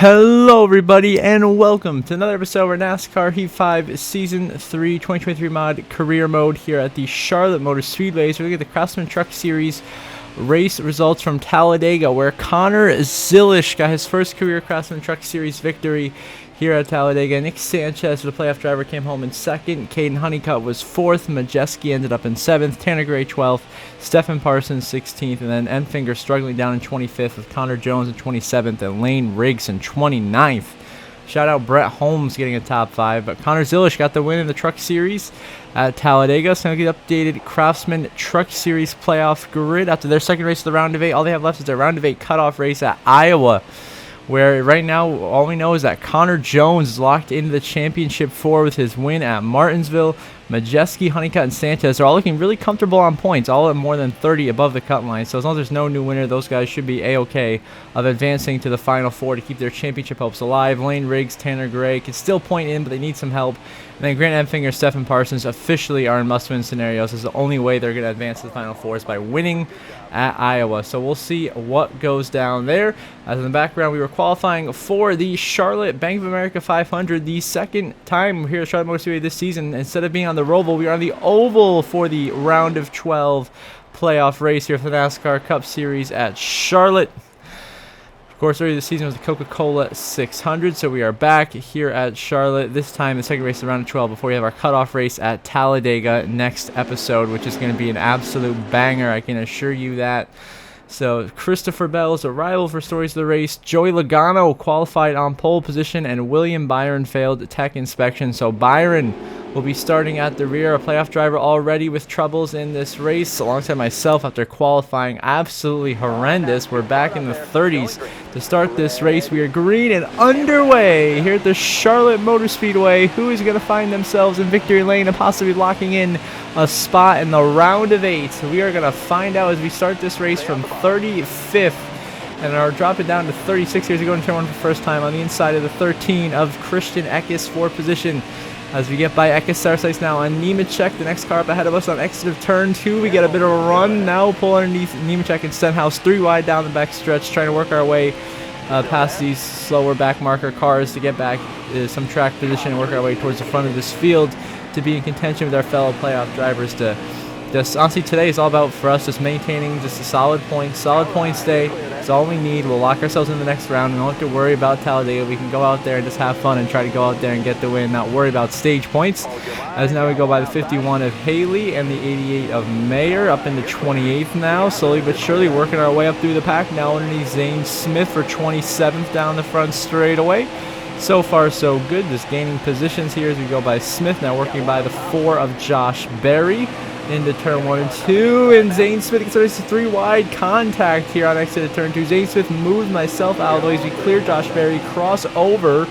Hello everybody and welcome to another episode of our NASCAR Heat 5 Season 3 2023 mod career mode here at the Charlotte Motor Speedway. So we're going to get the Craftsman Truck Series race results from Talladega, where Connor Zilisch got his first career Craftsman Truck Series victory here at Talladega. Nick Sanchez, the playoff driver, came home in second. Caden Honeycutt was fourth. Majeski ended up in seventh. Tanner Gray 12th. Stephen Parsons 16th. And then Enfinger struggling down in 25th with Connor Jones in 27th and Lane Riggs in 29th. Shout out Brett Holmes getting a top 5. But Connor Zilisch got the win in the Truck Series at Talladega. So now we get updated Craftsman Truck Series playoff grid. After their second race of the round of 8, all they have left is their round of 8 cutoff race at Iowa, where right now all we know is that Connor Jones is locked into the championship 4 with his win at Martinsville. Majeski, Honeycutt, and Sanchez are all looking really comfortable on points, all at more than 30 above the cut line. So as long as there's no new winner, those guys should be A-OK of advancing to the Final 4 to keep their championship hopes alive. Lane Riggs, Tanner Gray can still point in, but they need some help. And then Grant Enfinger, Stephen Parsons officially are in must-win scenarios. This is the only way they're going to advance to the Final 4 is by winning at Iowa. So we'll see what goes down there. As in the background, we were qualifying for the Charlotte Bank of America 500, the second time we're here at Charlotte Motor Speedway this season. Instead of being on the Roval, we are on the Oval for the round of 12 playoff race here for the NASCAR Cup Series at Charlotte. Of course, earlier this season was the Coca-Cola 600, so we are back here at Charlotte. This time, the second race of the round of 12 before we have our cutoff race at Talladega next episode, which is going to be an absolute banger, I can assure you that. So, Christopher Bell's arrival for stories of the race. Joey Logano qualified on pole position, and William Byron failed tech inspection. So, Byron will be starting at the rear, a playoff driver already with troubles in this race, alongside myself after qualifying absolutely horrendous. We're back in the 30s to start this race. We are green and underway here at the Charlotte Motor Speedway. Who is going to find themselves in victory lane and possibly locking in a spot in the round of 8? So we are going to find out as we start this race from 35th and are dropping down to 36 here as we go into turn 1 for the first time on the inside of the 13 of Christian Eckes for position. As we get by Eckes, Star Sites now on Nemechek, the next car up ahead of us on exit of turn 2. We get a bit of a run now, pull underneath Nemechek and Stenhouse 3 wide down the back stretch, trying to work our way past these slower back marker cars to get back some track position and work our way towards the front of this field to be in contention with our fellow playoff drivers. To just honestly, today is all about for us just maintaining just a solid point stay. It's all we need. We'll lock ourselves in the next round. We don't have to worry about Talladega. We can go out there and just have fun and try to go out there and get the win, not worry about stage points. As now we go by the 51 of Haley and the 88 of Mayer, up into 28th now, slowly but surely working our way up through the pack. Now underneath Zane Smith for 27th down the front straightaway. So far so good, just gaining positions here as we go by Smith, now working by the 4 of Josh Berry into turn 1 and 2, and Zane Smith gets a 3 wide contact here on exit of turn 2. Zane Smith moves myself out of the way as we clear Josh Berry, cross over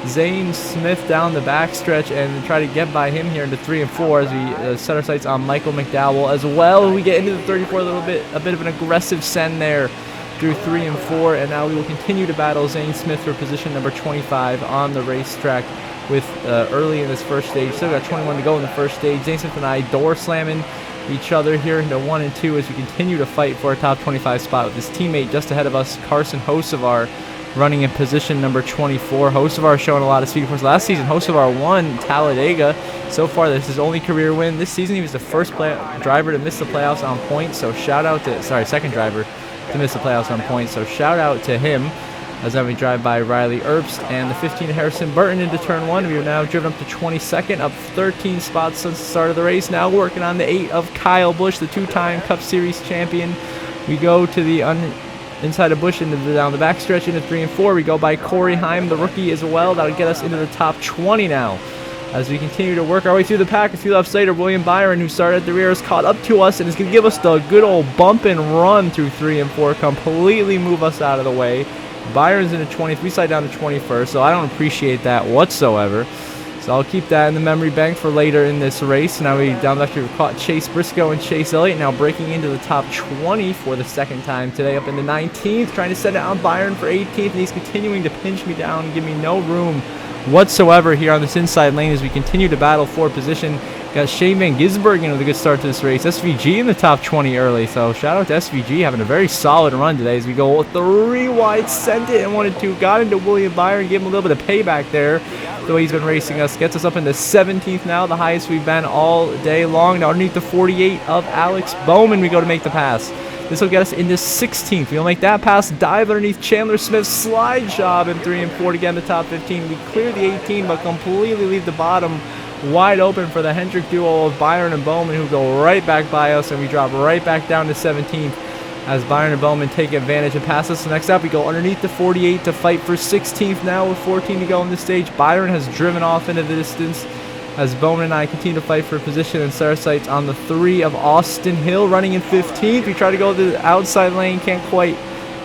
Zane Smith down the backstretch and try to get by him here into 3 and 4 as we set our sights on Michael McDowell as well. We get into the 34 a bit of an aggressive send there through 3 and 4, and now we will continue to battle Zane Smith for position number 25 on the racetrack with early in this first stage. Still got 21 to go in the first stage. Zane Smith and I door slamming each other here into 1 and 2 as we continue to fight for a top 25 spot with his teammate just ahead of us, Carson Hocevar, running in position number 24. Hocevar showing a lot of speed for us last season. Hocevar won Talladega. So far, this is his only career win. This season, he was the first driver to miss the playoffs on points. So shout out to, second driver to miss the playoffs on points. So shout out to him. As then we drive by Riley Erbst and the 15 of Harrison Burton into turn 1. We are now driven up to 22nd, up 13 spots since the start of the race. Now working on the 8 of Kyle Busch, the 2-time Cup Series champion. We go to the inside of Busch into down the backstretch into 3 and 4. We go by Corey Heim, the rookie as well. That'll get us into the top 20 now. As we continue to work our way through the pack, a few laps later, William Byron, who started at the rear, is caught up to us and is going to give us the good old bump and run through 3 and 4, completely move us out of the way. Byron's in the 20th. We slide down to 21st, so I don't appreciate that whatsoever. So I'll keep that in the memory bank for later in this race. Now we down left here, we've caught Chase Briscoe and Chase Elliott, now breaking into the top 20 for the second time today, up in the 19th, trying to set it on Byron for 18th, and he's continuing to pinch me down and give me no room whatsoever here on this inside lane as we continue to battle for position. Got Shane Van Gisbergen with a good start to this race. SVG in the top 20 early, so shout out to SVG having a very solid run today as we go 3 wide, sent it and 1 and 2, got into William Byron, gave him a little bit of payback there. The way he's been racing us, gets us up into 17th now, the highest we've been all day long. Now underneath the 48 of Alex Bowman, we go to make the pass. This will get us into 16th. We'll make that pass, dive underneath Chandler Smith, slide job in 3 and 4 to get in the top 15. We clear the 18, but completely leave the bottom wide open for the Hendrick duo of Byron and Bowman, who go right back by us, and we drop right back down to 17th as Byron and Bowman take advantage and pass us. So next up, we go underneath the 48 to fight for 16th now with 14 to go on this stage. Byron has driven off into the distance as Bowman and I continue to fight for position and set our sights on the 3 of Austin Hill running in 15th. We try to go to the outside lane, can't quite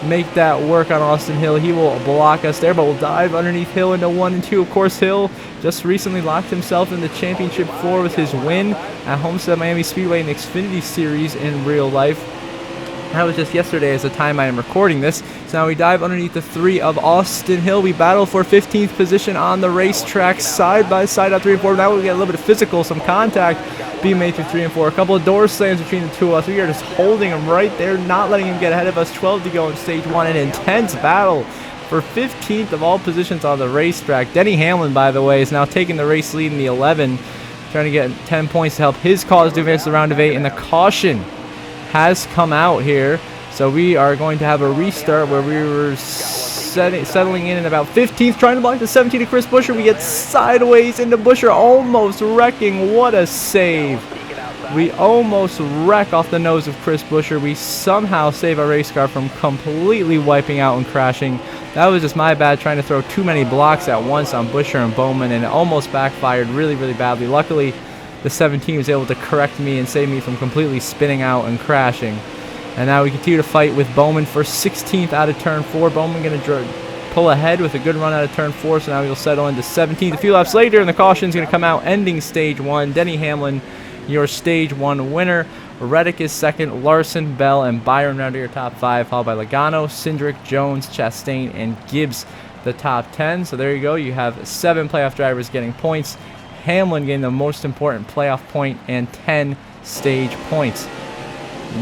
make that work on Austin Hill. He will block us there, but we'll dive underneath Hill into 1 and 2. Of course, Hill just recently locked himself in the championship 4 with his win at Homestead Miami Speedway in the Xfinity Series in real life. That was just yesterday as the time I am recording this. So now we dive underneath the 3 of Austin Hill. We battle for 15th position on the racetrack side by side at 3 and 4. Now we get a little bit of physical, some contact being made through 3 and 4. A couple of door slams between the 2 of us. We are just holding him right there, not letting him get ahead of us. 12 to go in stage 1. An intense battle for 15th of all positions on the racetrack. Denny Hamlin, by the way, is now taking the race lead in the 11, trying to get 10 points to help his cause to advance the round of 8. And the caution has come out here, so we are going to have a restart where we were settling in about 15th, trying to block the 17 to Chris Buescher. We get sideways into Buescher, almost wrecking. What a save! We almost wreck off the nose of Chris Buescher. We somehow save our race car from completely wiping out and crashing. That was just my bad, trying to throw too many blocks at once on Buescher and Bowman, and it almost backfired really, really badly. Luckily, the 17 was able to correct me and save me from completely spinning out and crashing. And now we continue to fight with Bowman for 16th out of turn 4. Bowman going to pull ahead with a good run out of turn 4, so now he'll settle into 17th. A few laps later, and the caution is going to come out, ending stage 1. Denny Hamlin, your stage 1 winner. Reddick is second. Larson, Bell, and Byron round to your top 5, followed by Logano, Cindric, Jones, Chastain, and Gibbs, the top 10. So there you go. You have 7 playoff drivers getting points. Hamlin getting the most important playoff point and 10 stage points.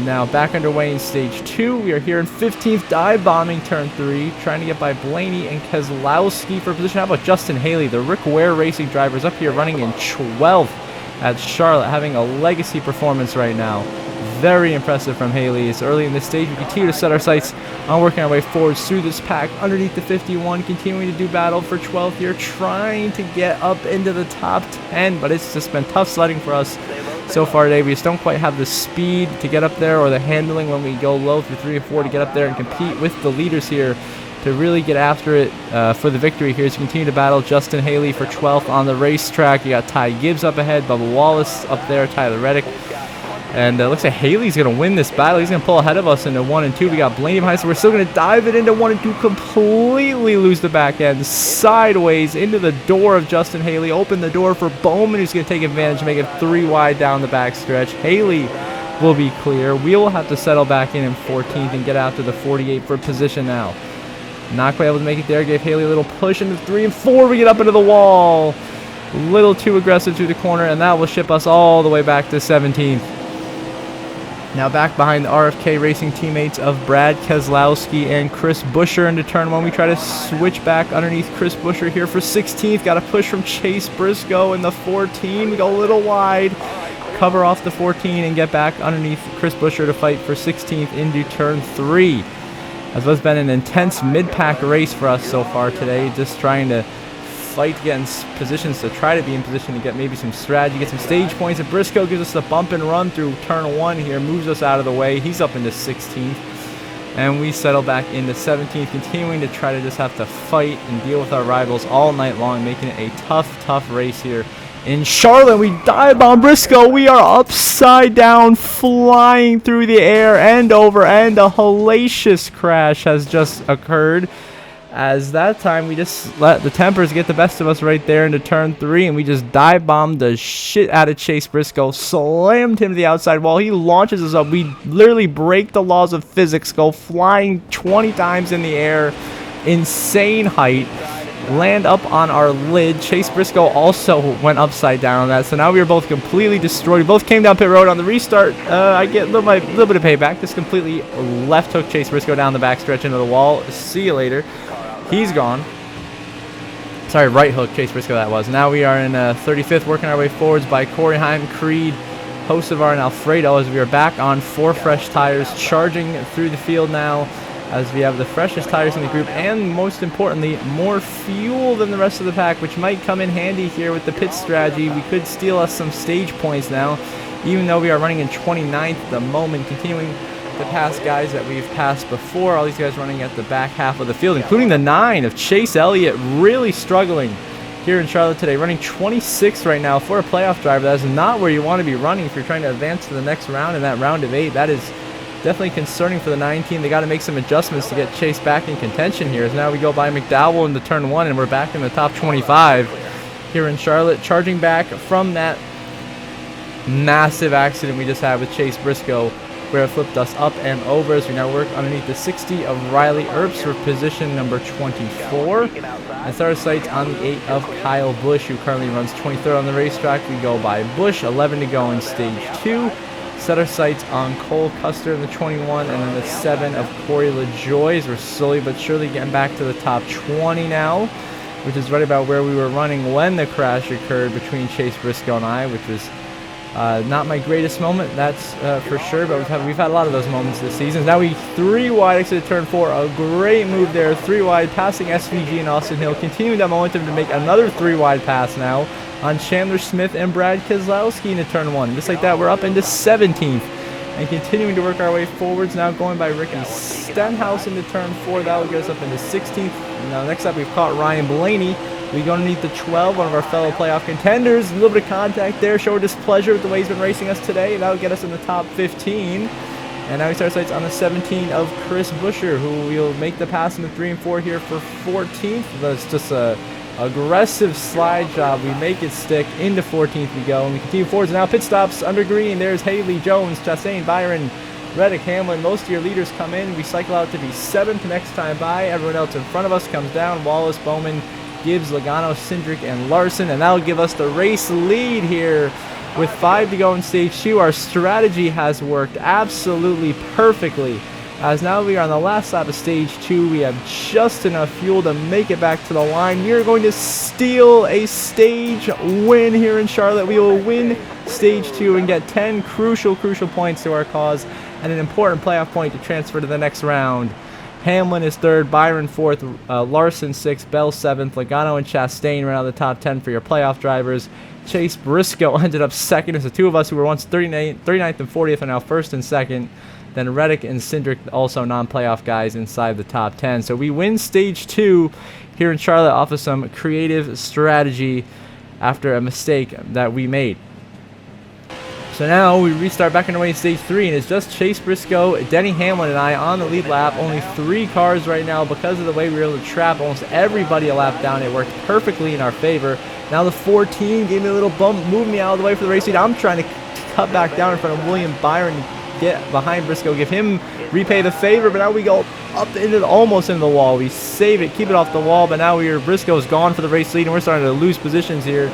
Now back underway in stage 2. We are here in 15th, dive bombing turn 3, trying to get by Blaney and Keselowski for position. How about Justin Haley, the Rick Ware Racing drivers, up here running in 12th at Charlotte, having a legacy performance right now. Very impressive from Haley. It's early in this stage. We continue to set our sights on working our way forwards through this pack underneath the 51, continuing to do battle for 12th here, trying to get up into the top 10, but it's just been tough sledding for us so far today. We just don't quite have the speed to get up there or the handling when we go low through 3 and 4 to get up there and compete with the leaders here to really get after it for the victory here. So continue to battle Justin Haley for 12th on the racetrack. You got Ty Gibbs up ahead, Bubba Wallace up there, Tyler Reddick. And looks like Haley's going to win this battle. He's going to pull ahead of us into 1 and 2. We got Blaney behind, so we're still going to dive it into 1 and 2, completely lose the back end, sideways into the door of Justin Haley. Open the door for Bowman, who's going to take advantage, make it 3 wide down the backstretch. Haley will be clear. We'll have to settle back in 14th and get after the 48 for position now. Not quite able to make it there. Gave Haley a little push into 3 and 4. We get up into the wall. A little too aggressive through the corner, and that will ship us all the way back to 17th. Now back behind the RFK Racing teammates of Brad Keselowski and Chris Buescher into turn 1. We try to switch back underneath Chris Buescher here for 16th. Got a push from Chase Briscoe in the 14. We go a little wide. Cover off the 14 and get back underneath Chris Buescher to fight for 16th into turn 3. As well, it's been an intense mid-pack race for us so far today. Just trying to fight against positions to try to be in position to get maybe some strategy, get some stage points. And Briscoe gives us a bump and run through turn 1 here, moves us out of the way. He's up into 16th. And we settle back into 17th, continuing to try to just have to fight and deal with our rivals all night long, making it a tough, tough race here in Charlotte. We dive bomb Briscoe. We are upside down, flying through the air and over, and a hellacious crash has just occurred. As that time we just let the tempers get the best of us right there into turn 3, and we just dive bombed the shit out of Chase Briscoe, slammed him to the outside wall. He launches us up. We literally break the laws of physics, go flying 20 times in the air, insane height, land up on our lid. Chase Briscoe also went upside down on that, so now we are both completely destroyed. We both came down pit road. On the restart, I get a little bit of payback. Just completely left hook Chase Briscoe down the backstretch into the wall. See you later. He's gone. Sorry, right hook Chase Briscoe that was. Now we are in 35th, working our way forwards by Corey Heim, Creed, Hocevar, and Alfredo, as we are back on 4 fresh tires, charging through the field now, as we have the freshest tires in the group, and most importantly, more fuel than the rest of the pack, which might come in handy here with the pit strategy. We could steal us some stage points now, even though we are running in 29th at the moment, continuing to pass guys that we've passed before. All these guys running at the back half of the field, including the 9 of Chase Elliott, really struggling here in Charlotte today, running 26 right now for a playoff driver. That is not where you want to be running if you're trying to advance to the next round in that round of 8. That is definitely concerning for the 9 team. They got to make some adjustments to get Chase back in contention here, as now we go by McDowell into turn 1 and we're back in the top 25 here in Charlotte, charging back from that massive accident we just had with Chase Briscoe, where it flipped us up and over, as we now work underneath the 60 of Riley Earps for position number 24. And start our sights on the 8 of Kyle Busch, who currently runs 23rd on the racetrack. We go by Busch, 11 to go in stage 2. Set our sights on Cole Custer in the 21, and then the 7 of Corey LaJoie. We're slowly but surely getting back to the top 20 now, which is right about where we were running when the crash occurred between Chase Briscoe and I, which was not my greatest moment, that's for sure, but we've had a lot of those moments this season. Now we 3 wide exit turn 4, a great move there, 3 wide, passing SVG and Austin Hill, continuing that momentum to make another 3 wide pass now on Chandler Smith and Brad Keselowski into turn 1. Just like that, we're up into 17th and continuing to work our way forwards, now going by Ricky Stenhouse into turn 4. That will get us up into 16th. Now next up, we've caught Ryan Blaney. We go underneath the 12, one of our fellow playoff contenders. A little bit of contact there, showed displeasure with the way he's been racing us today. That'll get us in the top 15. And now we start sights on the 17 of Chris Buescher, who will make the pass in the 3 and 4 here for 14th. That's just a aggressive slide job. We make it stick. Into 14th we go, and we continue forwards. Now pit stops under green. There's Haley, Jones, Chastain, Byron, Reddick, Hamlin. Most of your leaders come in. We cycle out to be 7th next time by. Everyone else in front of us comes down. Wallace, Bowman, Gibbs, Logano, Cindric, and Larson, and that'll give us the race lead here with 5 to go in stage 2. Our strategy has worked absolutely perfectly, as now we are on the last lap of stage 2. We have just enough fuel to make it back to the line. We are going to steal a stage win here in Charlotte. We will win stage 2 and get 10 crucial points to our cause, and an important playoff point to transfer to the next round. Hamlin is 3rd, Byron 4th, Larson 6th, Bell 7th, Logano and Chastain ran out of the top 10 for your playoff drivers. Chase Briscoe ended up 2nd, as the 2 of us who were once 39th and 40th are now 1st and 2nd. Then Reddick and Cindric, also non-playoff guys, inside the top 10. So we win stage 2 here in Charlotte off of some creative strategy after a mistake that we made. So now we restart back underway in stage 3, and it's just Chase Briscoe, Denny Hamlin, and I on the lead lap. Only 3 cars right now because of the way we were able to trap almost everybody a lap down. It worked perfectly in our favor. Now the 14 gave me a little bump, moved me out of the way for the race lead. I'm trying to cut back down in front of William Byron, get behind Briscoe, give him repay the favor, but now we go up into almost into the wall. We save it, keep it off the wall, but now Briscoe's gone for the race lead, and we're starting to lose positions here.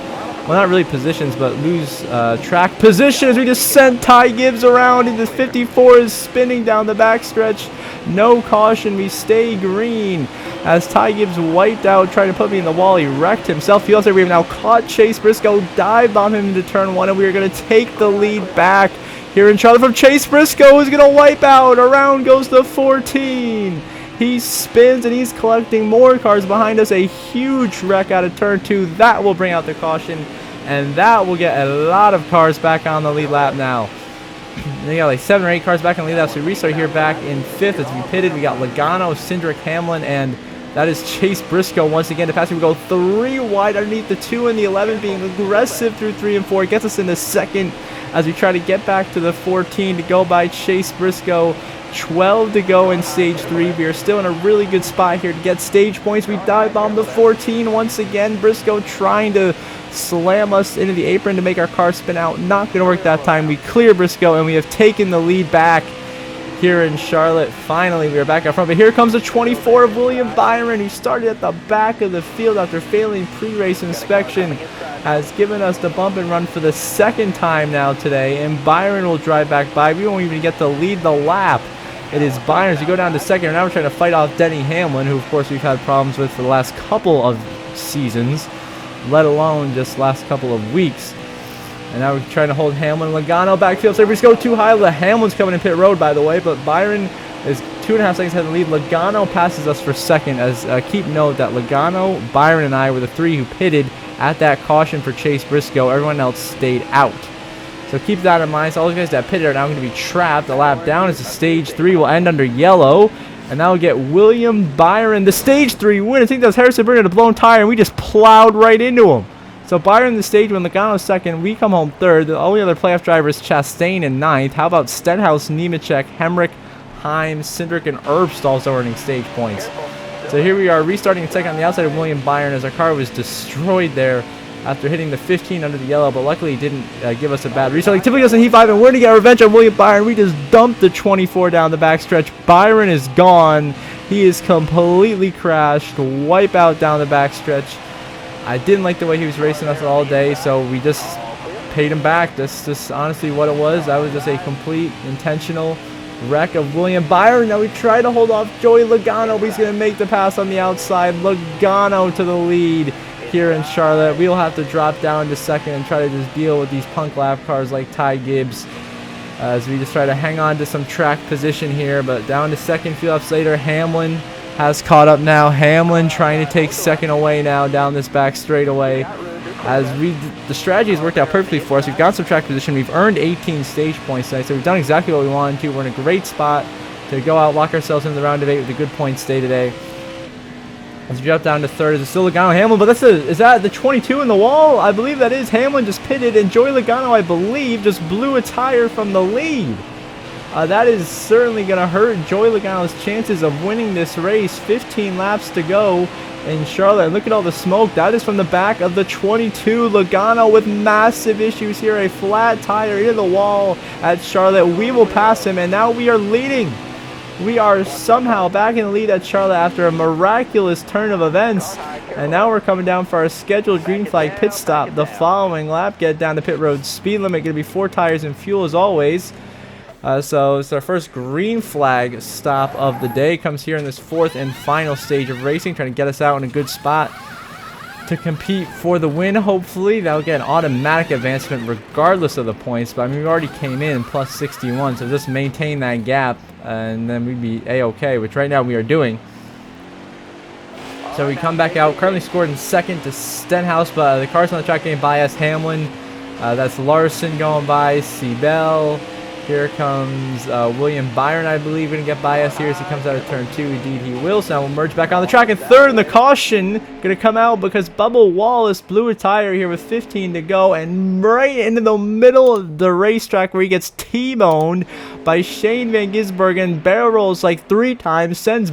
Well, not really positions, but lose track positions. We just sent Ty Gibbs around, and the 54 is spinning down the backstretch. No caution. We stay green as Ty Gibbs wiped out, trying to put me in the wall. He wrecked himself. Feels like we've now caught Chase Briscoe, dive bomb him into turn 1, and we are going to take the lead back here in Charlotte from Chase Briscoe, who's going to wipe out. Around goes the 14. He spins, and he's collecting more cars behind us. A huge wreck out of turn 2. That will bring out the caution, and that will get a lot of cars back on the lead lap now. They got like 7 or 8 cars back on the lead lap, so we restart here back in 5th as we pitted. We got Logano, Cindric, Hamlin, and that is Chase Briscoe once again to pass. We go 3 wide underneath the 2 and the 11, being aggressive through 3 and 4. It gets us into 2nd as we try to get back to the 14 to go by Chase Briscoe. 12 to go in stage 3. We are still in a really good spot here to get stage points. We dive bomb the 14 once again. Briscoe trying to slam us into the apron to make our car spin out. Not going to work that time. We clear Briscoe, and we have taken the lead back here in Charlotte. Finally, we are back out front. But here comes the 24 of William Byron, who started at the back of the field after failing pre-race inspection. Has given us the bump and run for the second time now today. And Byron will drive back by. We won't even get to lead the lap. It is Byron as we go down to second. And now we're trying to fight off Denny Hamlin, who, of course, we've had problems with for the last couple of seasons, let alone just last couple of weeks. And now we're trying to hold Hamlin. Logano backfield. So if we go too high, Hamlin's coming in pit road, by the way. But Byron is 2.5 seconds ahead of the lead. Logano passes us for second. As keep note that Logano, Byron, and I were the three who pitted at that caution for Chase Briscoe. Everyone else stayed out. So keep that in mind. So all those guys that pitted are now going to be trapped. A lap down as the stage 3 will end under yellow. And now we'll get William Byron, the stage 3 win. I think that was Harrison Burnett, a blown tire, and we just plowed right into him. So Byron the stage win, Logano second, we come home third. The only other playoff drivers, Chastain in ninth. How about Stenhouse, Nemechek, Hemrick, Himes, Cindric, and Herbst also earning stage points. So here we are restarting second on the outside of William Byron as our car was destroyed there after hitting the 15 under the yellow, but luckily it didn't give us a bad restart. Like typically us in Heat 5, and we're going to get revenge on William Byron. We just dumped the 24 down the backstretch. Byron is gone. He is completely crashed. Wipe out down the backstretch. I didn't like the way he was racing us all day, so we just paid him back. That's just honestly what it was. That was just a complete intentional wreck of William Byron. Now we try to hold off Joey Logano, but he's going to make the pass on the outside. Logano to the lead here in Charlotte. We'll have to drop down to second and try to just deal with these punk lap cars like Ty Gibbs as we just try to hang on to some track position here. But down to second, few laps later, Hamlin has caught up now. Hamlin trying to take second away now down this back straightaway. As the strategy has worked out perfectly for us. We've got some track position. We've earned 18 stage points tonight, so we've done exactly what we wanted to. We're in a great spot to go out, lock ourselves into the round of 8 with a good point stay today. As we drop down to third, it's still Logano Hamlin, but is that the 22 in the wall? I believe that is. Hamlin just pitted, and Joey Logano, I believe, just blew a tire from the lead. That is certainly going to hurt Joey Logano's chances of winning this race. 15 laps to go in Charlotte. And look at all the smoke. That is from the back of the 22. Logano with massive issues here. A flat tire into the wall at Charlotte. We will pass him, and now we are leading. We are somehow back in the lead at Charlotte after a miraculous turn of events. And now we're coming down for our scheduled green flag pit stop the following lap. Get down to pit road speed limit. Going to be 4 tires and fuel as always. So it's our first green flag stop of the day. Comes here in this 4th and final stage of racing, trying to get us out in a good spot to compete for the win, hopefully. That'll get an automatic advancement regardless of the points, but I mean, we already came in plus 61, so just maintain that gap, and then we'd be A-okay, which right now we are doing. So we come back out, currently scored in second to Stenhouse, but the cars on the track getting by us. Hamlin, that's Larson going by, Seabell. Here comes William Byron, I believe, going to get by us here as he comes out of turn 2. Indeed, he will. So now we'll merge back on the track. And third, and the caution going to come out because Bubba Wallace blew a tire here with 15 to go. And right into the middle of the racetrack where he gets T-boned by Shane Van Gisbergen. Barrel rolls like 3 times, sends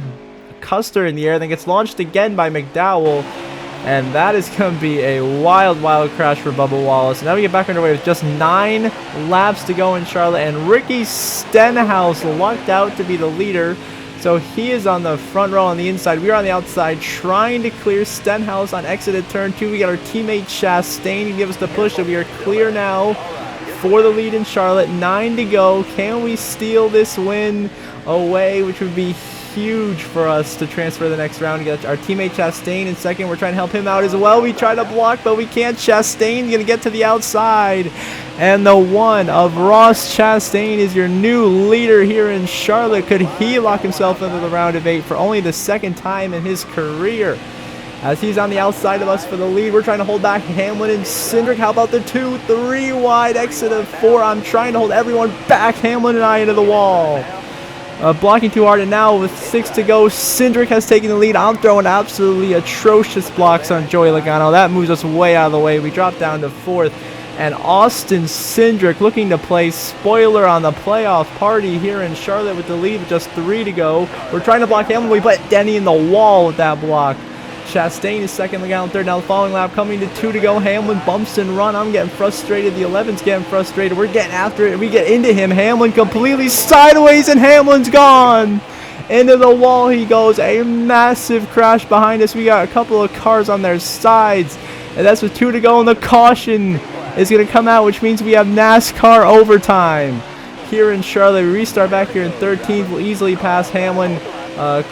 Custer in the air, then gets launched again by McDowell. And that is going to be a wild, wild crash for Bubba Wallace. Now we get back underway with just 9 laps to go in Charlotte. And Ricky Stenhouse lucked out to be the leader. So he is on the front row on the inside. We are on the outside trying to clear Stenhouse on exit at turn 2. We got our teammate Chastain to give us the push. So we are clear now for the lead in Charlotte. 9 to go. Can we steal this win away, which would be huge for us to transfer the next round? We got our teammate Chastain in second. We're trying to help him out as well. We try to block, but we can't. Chastain's going to get to the outside. And the one of Ross Chastain is your new leader here in Charlotte. Could he lock himself into the round of 8 for only the 2nd time in his career? As he's on the outside of us for the lead, we're trying to hold back Hamlin and Cindric. How about the 2-3 wide exit of 4? I'm trying to hold everyone back. Hamlin and I into the wall. Blocking too hard, and now with 6 to go, Cindric has taken the lead. I'm throwing absolutely atrocious blocks on Joey Logano. That moves us way out of the way. We drop down to 4th, and Austin Cindric looking to play spoiler on the playoff party here in Charlotte with the lead with just 3 to go. We're trying to block Hamlin. We put Denny in the wall with that block. Chastain is second, Logano third. Now the following lap coming to 2 to go. Hamlin bumps and run. I'm getting frustrated. The 11's getting frustrated. We're getting after it. We get into him. Hamlin completely sideways, and Hamlin's gone. Into the wall he goes. A massive crash behind us. We got a couple of cars on their sides. And that's with 2 to go, and the caution is going to come out, which means we have NASCAR overtime here in Charlotte. We restart back here in 13th. We'll easily pass Hamlin,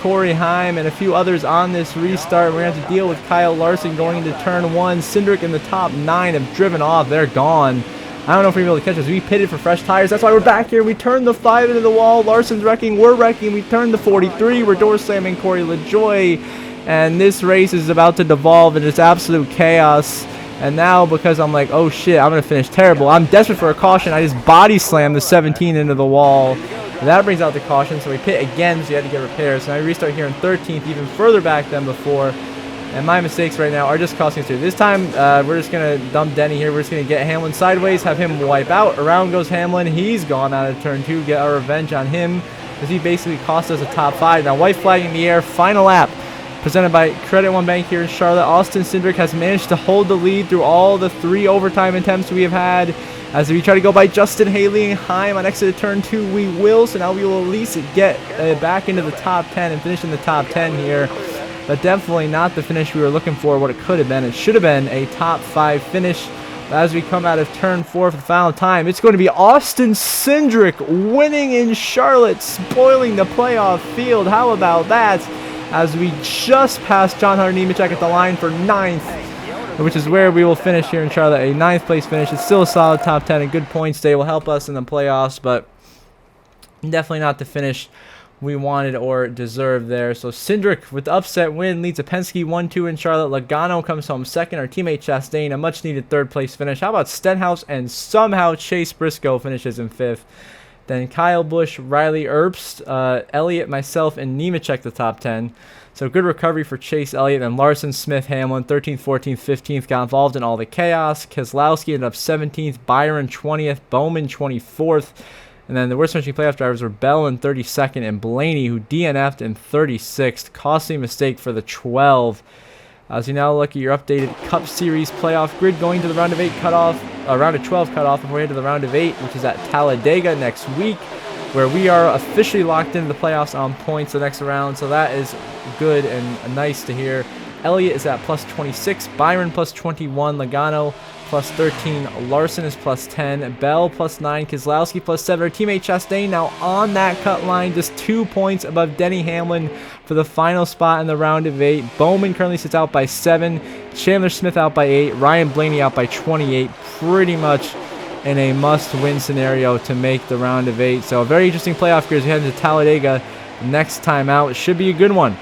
Corey Heim, and a few others on this restart. We're going to have to deal with Kyle Larson going into turn 1. Cindric in the top 9 have driven off. They're gone. I don't know if we're able to catch us. We pitted for fresh tires. That's why we're back here. We turned the 5 into the wall. Larson's wrecking. We're wrecking. We turned the 43. We're door slamming Corey LaJoie. And this race is about to devolve into just absolute chaos. And now, because I'm like, oh shit, I'm going to finish terrible, I'm desperate for a caution. I just body slammed the 17 into the wall. And that brings out the caution. So we pit again, so you had to get repairs. So now we restart here in 13th, even further back than before. And my mistakes right now are just costing us here. This time, we're just going to dump Denny here. We're just going to get Hamlin sideways, have him wipe out. Around goes Hamlin. He's gone out of turn 2. Get our revenge on him, because he basically cost us a top 5. Now, white flag in the air. Final lap. Presented by Credit One Bank here in Charlotte. Austin Cindric has managed to hold the lead through all the 3 overtime attempts we have had. As we try to go by Justin Haley and Heim on exit of turn 2, we will. So now we will at least get back into the top 10 and finish in the top 10 here. But definitely not the finish we were looking for, what it could have been. It should have been a top 5 finish. But as we come out of turn 4 for the final time, it's going to be Austin Cindric winning in Charlotte, spoiling the playoff field. How about that? As we just passed John Hunter Nemechek at the line for 9th, which is where we will finish here in Charlotte. A 9th place finish. It's still a solid top 10. A good points day will help us in the playoffs, but definitely not the finish we wanted or deserved there. So Cindric with the upset win leads a Penske 1-2 in Charlotte. Logano comes home second. Our teammate Chastain, a much needed 3rd place finish. How about Stenhouse and somehow Chase Briscoe finishes in 5th. Then Kyle Busch, Riley Herbst, Elliott, myself, and Nemechek the top 10. So good recovery for Chase Elliott. Then Larson, Smith, Hamlin, 13th, 14th, 15th, got involved in all the chaos. Keselowski ended up 17th, Byron 20th, Bowman 24th. And then the worst finishing playoff drivers were Bell in 32nd and Blaney, who DNF'd in 36th. Costly mistake for the 12. As you now look at your updated Cup Series playoff grid, going to the round of 8 cutoff, round of 12 cutoff before we head to the round of 8, which is at Talladega next week, where we are officially locked into the playoffs on points the next round. So that is good and nice to hear. Elliott is at plus 26, Byron plus 21, Logano plus 13, Larson is plus 10, Bell plus 9, Keselowski plus 7. Our teammate Chastain now on that cut line, just 2 points above Denny Hamlin for the final spot in the round of 8. Bowman currently sits out by 7, Chandler Smith out by 8, Ryan Blaney out by 28. Pretty much in a must-win scenario to make the round of 8. So a very interesting playoff here as we head into Talladega next time out. It should be a good one.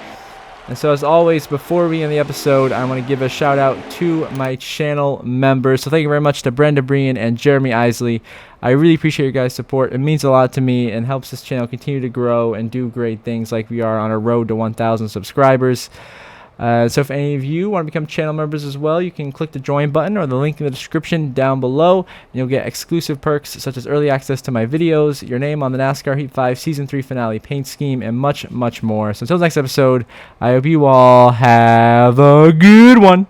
And so as always, before we end the episode, I want to give a shout out to my channel members. So thank you very much to Brenda Breen and Jeremy Isley. I really appreciate your guys' support. It means a lot to me and helps this channel continue to grow and do great things like we are on our road to 1,000 subscribers. So if any of you want to become channel members as well, you can click the join button or the link in the description down below, and you'll get exclusive perks such as early access to my videos, your name on the NASCAR Heat 5 Season 3 finale paint scheme, and much, much more. So until the next episode, I hope you all have a good one.